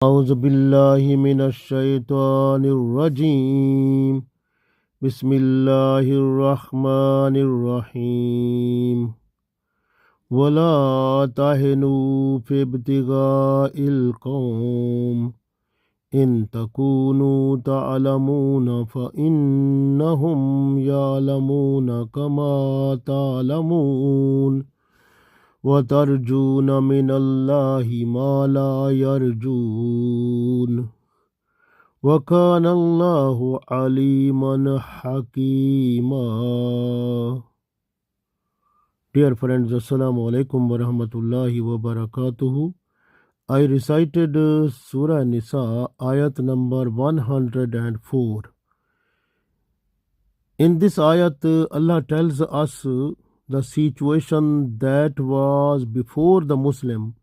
أعوذ بالله من الشيطان الرجيم بسم الله الرحمن الرحيم ولا تهنوا في ابتغاء القوم إن تكونوا تعلمون فإنهم يعلمون كما تعلمون وترجون من الله ما لا يرجون وكان الله عليما حكيما. Dear friends, Assalamu alaikum wa rahmatullahi wa barakatuhu. I recited Surah An-Nisa Ayat number 104. In this ayat, Allah tells us the situation that was before the Muslim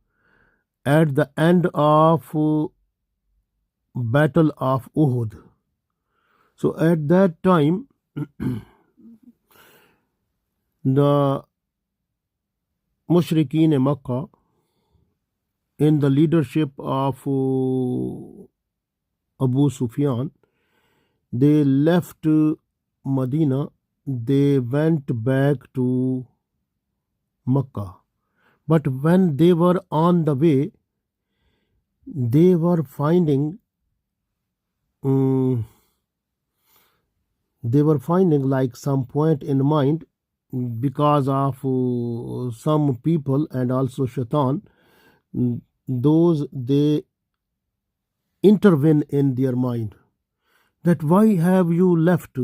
at the end of Battle of Uhud. So at that time, the Mushrikeen Makkah, in the leadership of Abu Sufyan, they left Medina. They went back to Makkah. But when they were on the way, they were finding like some point in mind because of some people and also Shaitan. Those they intervene in their mind that why have you left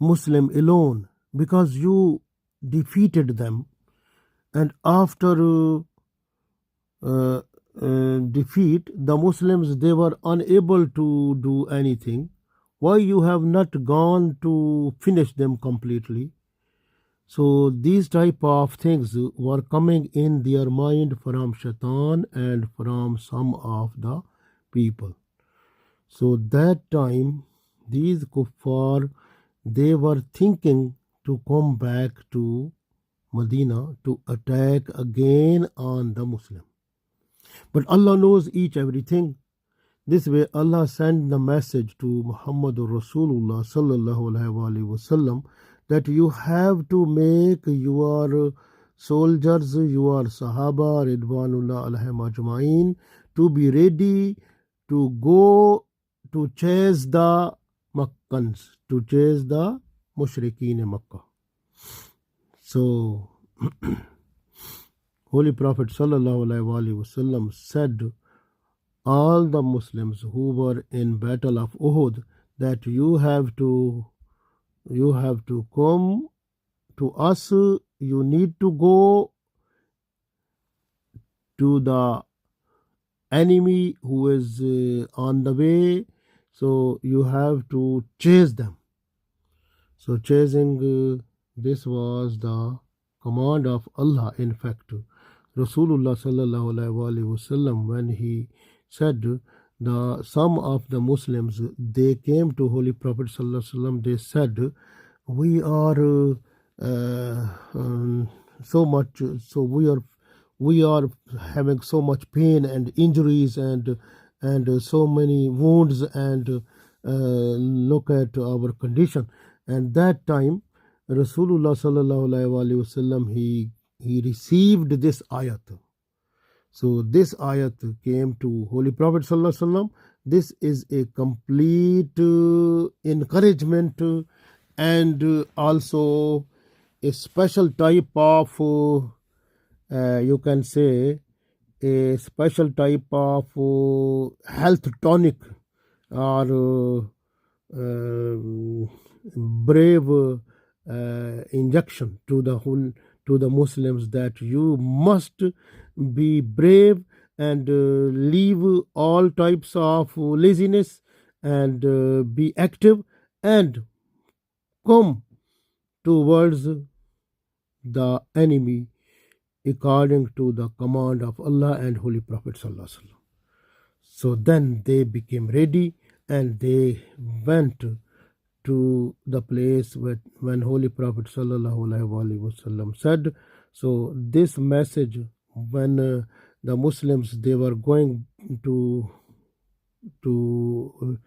Muslim alone, because you defeated them, and after defeat the Muslims, they were unable to do anything. Why you have not gone to finish them completely? So these type of things were coming in their mind from Shaitan and from some of the people. So that time these kuffar, they were thinking to come back to Medina to attack again on the Muslim. But Allah knows each everything. This way Allah sent the message to Muhammadur Rasulullah sallallahu alaihi wasallam that you have to make your soldiers, your Sahaba Ridwanullah alaihim ajma'in, to be ready to go to chase the Makkans, to chase the Mushrikeen in Makkah. So Holy Prophet sallallahu alaihi wasallam said all the Muslims who were in Battle of Uhud that you have to come to us. You need to go to the enemy who is on the way. So you have to chase them. So chasing, this was the command of Allah. In fact, Rasulullah sallallahu alaihi wasallam, when he said some of the Muslims, they came to Holy Prophet sallallahu alaihi wasallam, they said, we are we are having so much pain and injuries and so many wounds, and look at our condition. And that time Rasulullah sallallahu alaihi wasallam, he received this ayat. So this ayat came to Holy Prophet sallallahu alaihi wasallam. This is a complete encouragement and also a special type of you can say a special type of health tonic or brave injection to the Muslims, that you must be brave and leave all types of laziness and be active and come towards the enemy according to the command of Allah and Holy Prophet sallallahu alaihi wasallam. So then they became ready and they went to the place when Holy Prophet sallallahu alaihi wasallam said. So this message, when the Muslims, they were going to to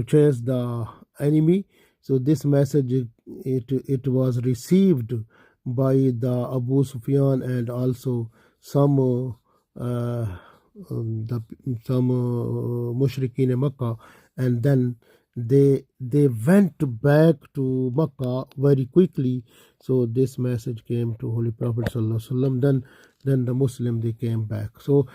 chase the enemy. So this message, it was received by the Abu Sufyan and also some the some mushrikeen in Makkah, and then they went back to Makkah very quickly. So this message came to Holy Prophet Sallallahu Alaihi Wasallam. Then the Muslim, they came back. So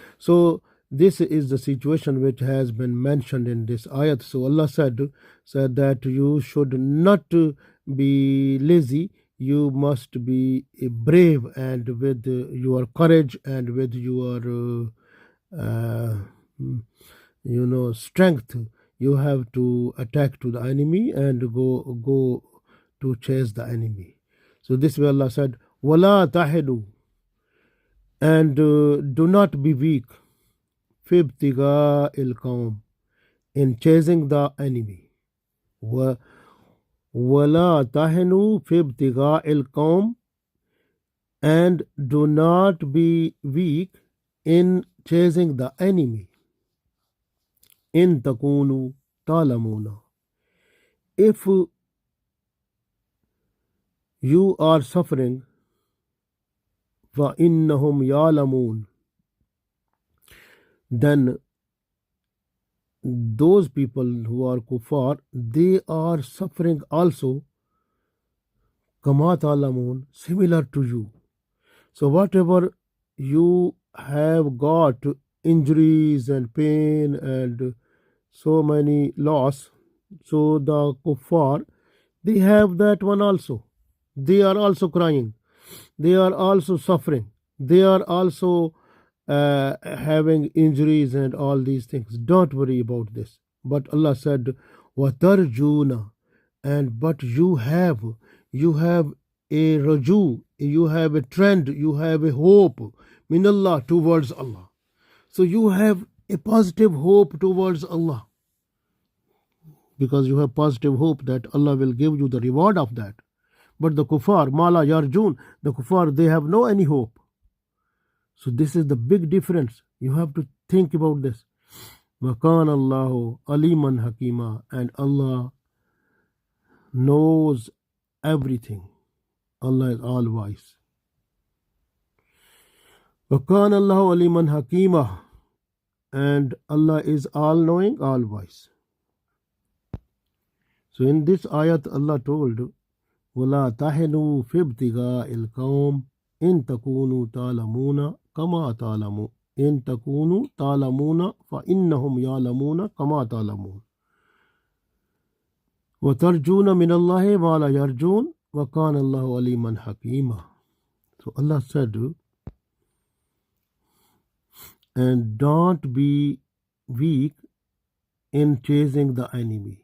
this is the situation which has been mentioned in this ayat. So Allah said that you should not be lazy. You must be brave, and with your courage and with your strength, you have to attack to the enemy and go to chase the enemy. So this way Allah said, wala tahinu, and do not be weak, fi ibtiga il qawm, in chasing the enemy. Wala tahinu fi ibtiga il qawm, and do not be weak in chasing the enemy. In takunu talamuna, if you are suffering, fa innahum ya'lamun, then those people who are kuffar, they are suffering also, kama ta'lamun, similar to you. So whatever you have got, injuries and pain and so many loss, so the kuffar, they have that one also. They are also crying, they are also suffering, they are also having injuries and all these things. Don't worry about this. But Allah said, watarjuna, and but you have a raju, you have a trend, you have a hope, minallah, towards Allah. So you have a positive hope towards Allah, because you have positive hope that Allah will give you the reward of that. But the kuffar, mala yarjun, the kuffar, they have no any hope. So this is the big difference. You have to think about this. Wakan Allahu aliman hakima, and Allah knows everything. Allah is all wise. Wakan Allahu aliman hakima, and Allah is all knowing, all wise. So in this ayat, Allah told, وَلَا تَحِنُوا فِي ابْتِغَاءِ الْقَوْمِ إِن تَكُونُوا تَعْلَمُونَ كَمَا تَعْلَمُونَ إِن تَكُونُوا تَعْلَمُونَ فَإِنَّهُمْ يَعْلَمُونَ كَمَا تَعْلَمُونَ وَتَرْجُونَ مِنَ اللَّهِ مَا لَا يَرْجُونَ وَكَانَ اللَّهُ عَلِيمًا حَكِيمًا. So Allah said, and don't be weak in chasing the enemy.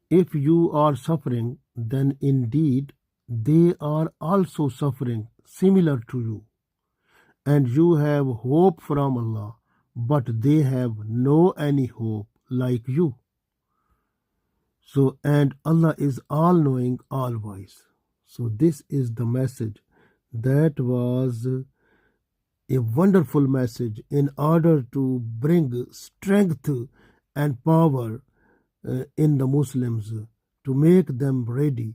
If you are suffering, then indeed they are also suffering similar to you, and you have hope from Allah, but they have no any hope like you. So, and Allah is all knowing, all wise. So this is the message. That was a wonderful message in order to bring strength and power in the Muslims, to make them ready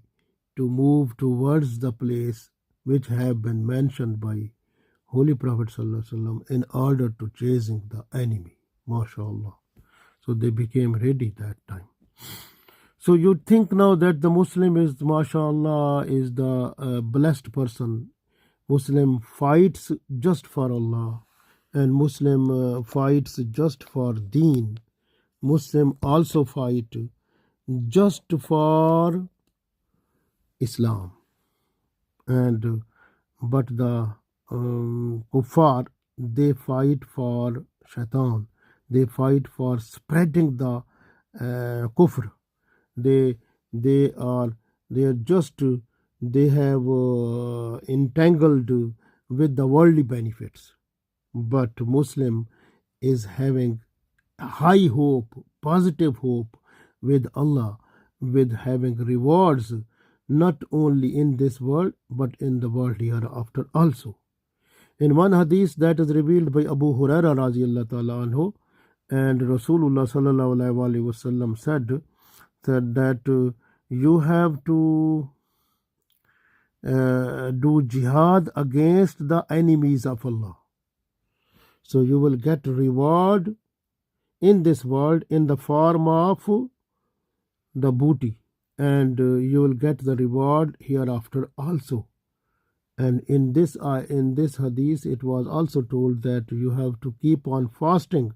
to move towards the place which have been mentioned by Holy Prophet ﷺ in order to chasing the enemy. MashaAllah. So they became ready that time. So you think now that the Muslim is, MashaAllah, is the blessed person. Muslim fights just for Allah, and Muslim fights just for deen. Muslim also fight just for Islam, and but the kuffar, they fight for shaitan. They fight for spreading the kufr. They are just they have entangled with the worldly benefits. But Muslim is having high hope, positive hope with Allah, with having rewards not only in this world but in the world hereafter also. In one hadith that is revealed by Abu Huraira radiallahu ta'ala anhu, And Rasulullah sallallahu alaihi wasallam said that you have to do jihad against the enemies of Allah. So you will get reward in this world in the form of the booty, and you will get the reward hereafter also. And in this hadith, it was also told that you have to keep on fasting.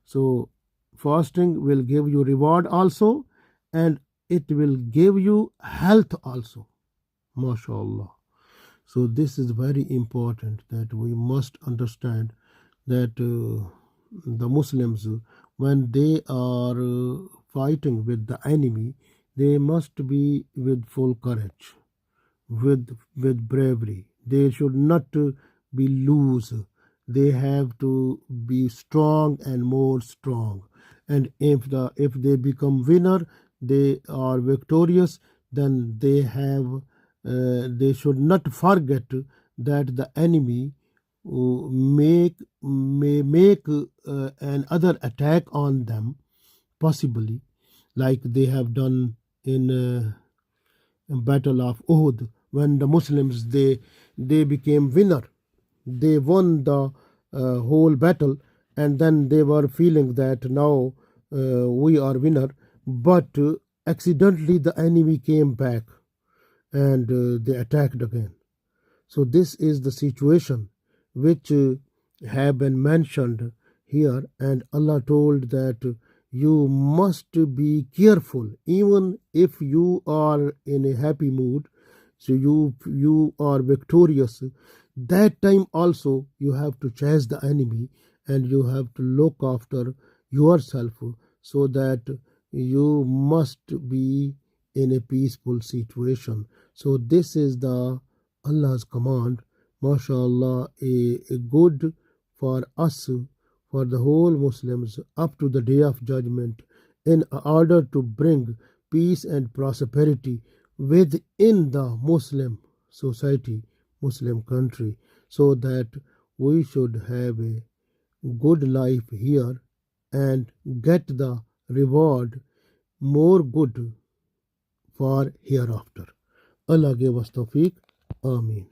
So fasting will give you reward also, and it will give you health also. MashaAllah. So this is very important, that we must understand that the Muslims, when they are fighting with the enemy, they must be with full courage, with bravery. They should not be loose. They have to be strong and more strong. And if they become winner, they are victorious, then they should not forget that the enemy may make another attack on them, possibly like they have done in Battle of Uhud, when the Muslims they became winner. They won the whole battle, and then they were feeling that now we are winner, but accidentally the enemy came back, and they attacked again. So this is the situation which have been mentioned here, and Allah told that you must be careful even if you are in a happy mood, so you are victorious. That time also you have to chase the enemy, and you have to look after yourself, so that you must be in a peaceful situation. So this is the Allah's command, mashallah, a good for us, for the whole Muslims up to the day of judgment, in order to bring peace and prosperity within the Muslim society, Muslim country, so that we should have a good life here and get the reward more good for hereafter. Allah give us tawfiq. Ameen.